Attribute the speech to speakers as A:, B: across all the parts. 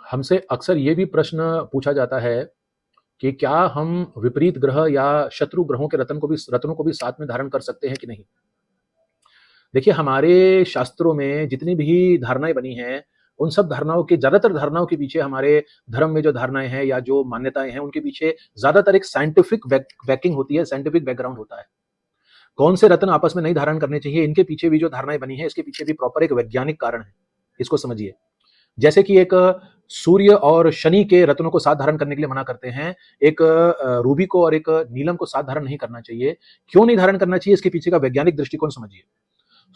A: हमसे अक्सर ये भी प्रश्न पूछा जाता है कि क्या हम विपरीत ग्रह या शत्रु ग्रहों के रत्नों को भी साथ में धारण कर सकते हैं कि नहीं। देखिए, हमारे शास्त्रों में जितनी भी धारणाएं बनी हैं, उन सब धारणाओं के ज्यादातर धारणाओं के पीछे, हमारे धर्म में जो धारणाएं हैं या जो मान्यताएं हैं, उनके पीछे ज्यादातर एक साइंटिफिक बैकिंग होती है, साइंटिफिक बैकग्राउंड होता है। कौन से रत्न आपस में नहीं धारण करने चाहिए, इनके पीछे भी जो धारणाएं बनी है, इसके पीछे भी प्रॉपर एक वैज्ञानिक कारण है। इसको समझिए। जैसे कि एक सूर्य और शनि के रत्नों को साथ धारण करने के लिए मना करते हैं, एक रूबी को और एक नीलम को साथ धारण नहीं करना चाहिए। क्यों नहीं धारण करना चाहिए, इसके पीछे का वैज्ञानिक दृष्टिकोण समझिए।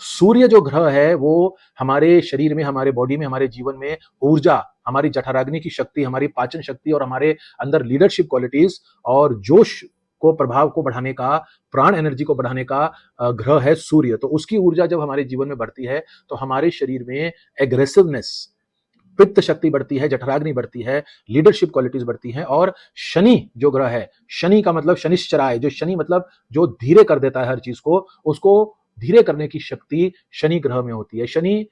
A: सूर्य जो ग्रह है, वो हमारे शरीर में, हमारे बॉडी में, हमारे जीवन में ऊर्जा, हमारी जठराग्नि की शक्ति, हमारी पाचन शक्ति और हमारे अंदर लीडरशिप क्वालिटीज और जोश को, प्रभाव को बढ़ाने का, प्राण एनर्जी को बढ़ाने का ग्रह है सूर्य। तो उसकी ऊर्जा जब हमारे जीवन में बढ़ती है तो हमारे शरीर में एग्रेसिवनेस, पित्त शक्ति बढ़ती है, जठराग्नि बढ़ती है, लीडरशिप क्वालिटीज बढ़ती हैं। और शनि जो ग्रह है, शनि का मतलब शनिश्चराय, जो शनि मतलब जो धीरे कर देता है हर चीज को, उसको धीरे करने की शक्ति शनि ग्रह में होती है। शनि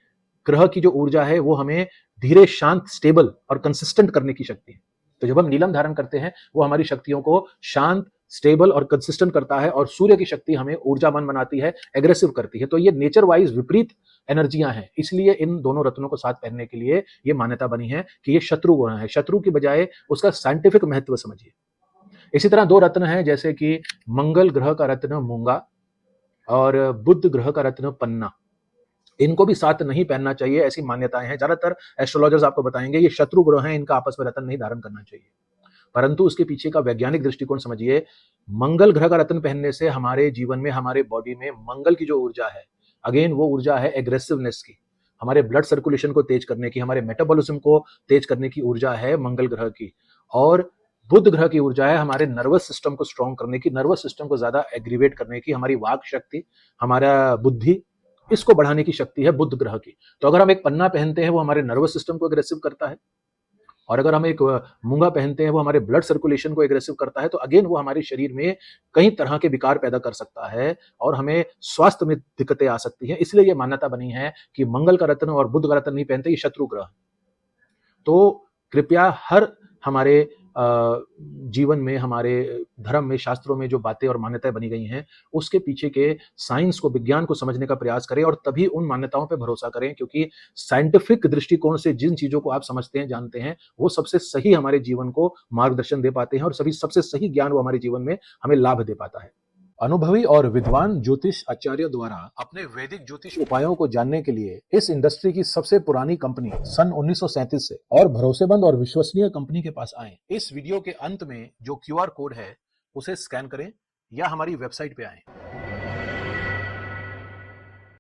A: ग्रह की जो ऊर्जा है वो हमें धीरे, शांत, स्टेबल और कंसिस्टेंट करने की शक्ति है। तो जब हम नीलम धारण करते हैं, वो हमारी शक्तियों को शांत, स्टेबल और कंसिस्टेंट करता है, और सूर्य की शक्ति हमें ऊर्जावान बनाती है, एग्रेसिव करती है। तो ये नेचर वाइज विपरीत एनर्जियां हैं, इसलिए इन दोनों रत्नों को साथ पहनने के लिए ये मान्यता बनी है कि ये शत्रु ग्रह है। शत्रु की बजाय उसका साइंटिफिक महत्व समझिए। इसी तरह दो रत्न हैं, जैसे कि मंगल ग्रह का रत्न मूंगा और बुध ग्रह का रत्न पन्ना। इनको भी साथ नहीं पहनना चाहिए, ऐसी मान्यताएं हैं। ज्यादातर एस्ट्रोलॉजर्स आपको बताएंगे ये शत्रु ग्रह हैं, इनका आपस में रत्न नहीं धारण करना चाहिए। परंतु उसके पीछे का वैज्ञानिक दृष्टिकोण समझिए। मंगल ग्रह का रत्न पहनने से हमारे जीवन में, हमारे बॉडी में मंगल की जो ऊर्जा है, अगेन वो ऊर्जा है एग्रेसिवनेस की, हमारे ब्लड सर्कुलेशन को तेज करने की, हमारे मेटाबॉलिज्म को तेज करने की ऊर्जा है मंगल ग्रह की। और बुध ग्रह की ऊर्जा है हमारे नर्वस सिस्टम को स्ट्रॉन्ग करने की, नर्वस सिस्टम को ज्यादा एग्रीवेट करने की, हमारी वाक शक्ति, हमारा बुद्धि, इसको बढ़ाने की शक्ति है बुध ग्रह की। तो अगर हम एक पन्ना पहनते हैं, वो हमारे नर्वस सिस्टम को एग्रेसिव करता है, और अगर हम एक मूंगा पहनते हैं, वो हमारे ब्लड सर्कुलेशन को एग्रेसिव करता है। तो अगेन वो हमारे शरीर में कई तरह के विकार पैदा कर सकता है और हमें स्वास्थ्य में दिक्कतें आ सकती हैं। इसलिए ये मान्यता बनी है कि मंगल का रत्न और बुध का रत्न नहीं पहनते, ये शत्रु ग्रह। तो कृपया हर हमारे जीवन में, हमारे धर्म में, शास्त्रों में जो बातें और मान्यताएं बनी गई हैं, उसके पीछे के साइंस को, विज्ञान को समझने का प्रयास करें और तभी उन मान्यताओं पर भरोसा करें। क्योंकि साइंटिफिक दृष्टिकोण से जिन चीजों को आप समझते हैं, जानते हैं, वो सबसे सही हमारे जीवन को मार्गदर्शन दे पाते हैं और सभी सबसे सही ज्ञान वो हमारे जीवन में हमें लाभ दे पाता है। अनुभवी और विद्वान ज्योतिष आचार्य द्वारा अपने वैदिक ज्योतिष उपायों को जानने के लिए इस इंडस्ट्री की सबसे पुरानी कंपनी सन 1937 से और भरोसेमंद और विश्वसनीय कंपनी के पास आएं। इस वीडियो के अंत में जो QR कोड है उसे स्कैन करें या हमारी वेबसाइट पे आएं।